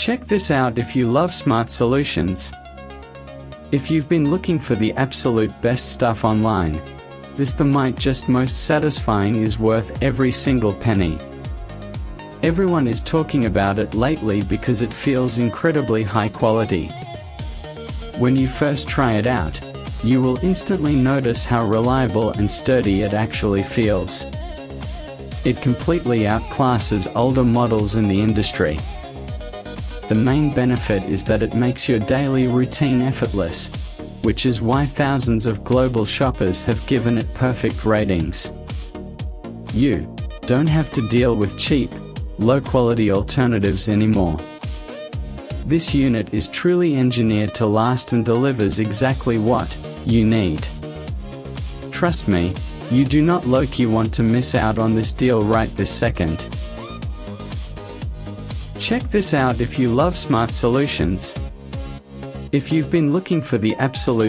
Check this out if you love smart solutions. If you've been looking for the absolute best stuff online, this the might just most satisfying is worth every single penny. Everyone is talking about it lately because it feels incredibly high quality. When you first try it out, you will instantly notice how reliable and sturdy it actually feels. It completely outclasses older models in the industry. The main benefit is that it makes your daily routine effortless, which is why thousands of global shoppers have given it perfect ratings. You don't have to deal with cheap, low-quality alternatives anymore. This unit is truly engineered to last and delivers exactly what you need. Trust me, you do not low-key want to miss out on this deal right this second. Check this out if you love smart solutions. If you've been looking for the absolute